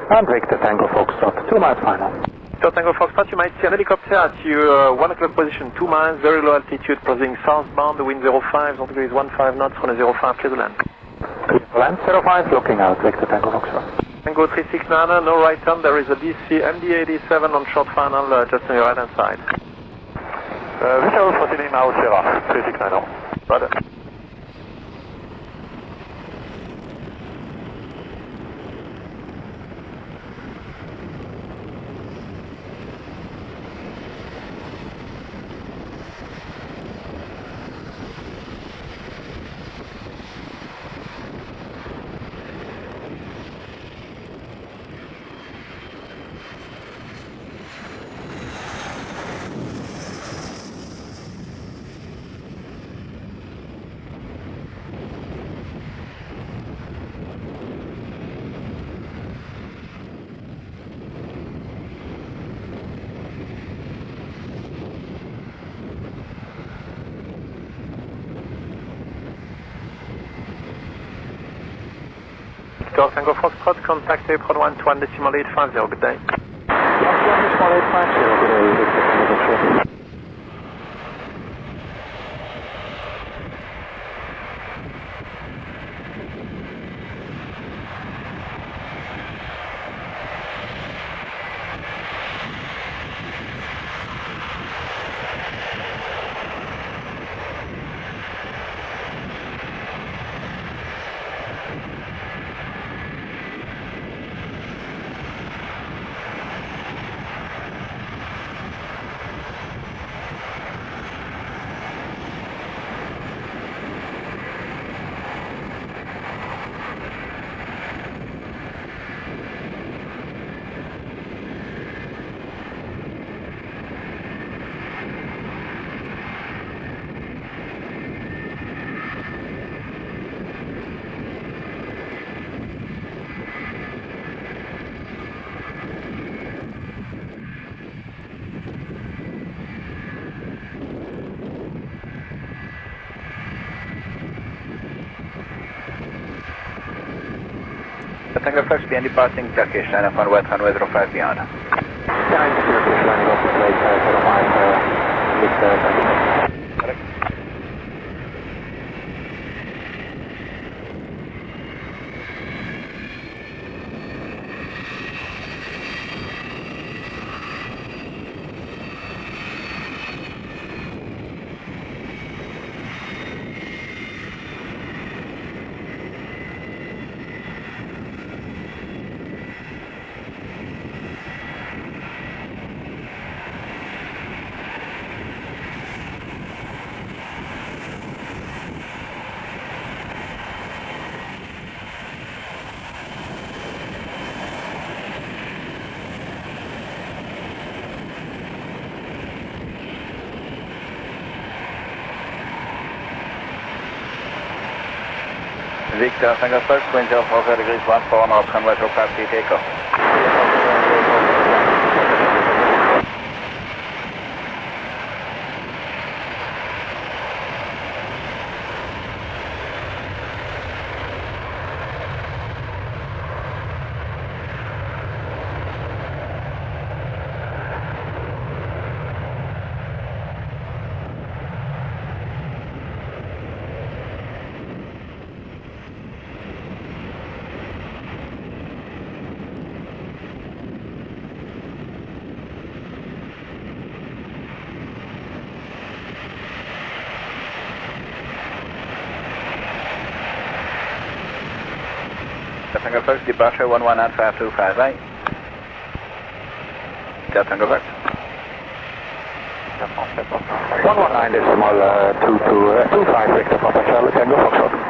And Victor Tango Foxtrot, 2 miles final. So Tango Foxtrot, you might see an helicopter at your 1 o'clock position, 2 miles, very low altitude, proceeding southbound, the wind 05, 0 degrees 15 knots, runway 05, clear to land. Clear to land, 05, looking out, Victor Tango Foxtrot. Tango 369, no right turn, there is a DC MD-87 on short final, just on your right hand side. Visual proceeding now, Sierra, 369. Brother. Tango Foxtrot, contact April 121.850, good day. 121.850, good day, Victor Tango Foxtrot. Tango Fox, behind departing Turkish, line up on west runway 05 beyond. Behind Turkish, landing off the plate 05, Victor Tango. Correct. Victor Tango Fox, wind chill 40 degrees 14 knots, runway 05, takeoff. Tango Fox, departure 119.525, right? Tango Fox. 119.25 Victor Papa Charlie Tango Foxtrot.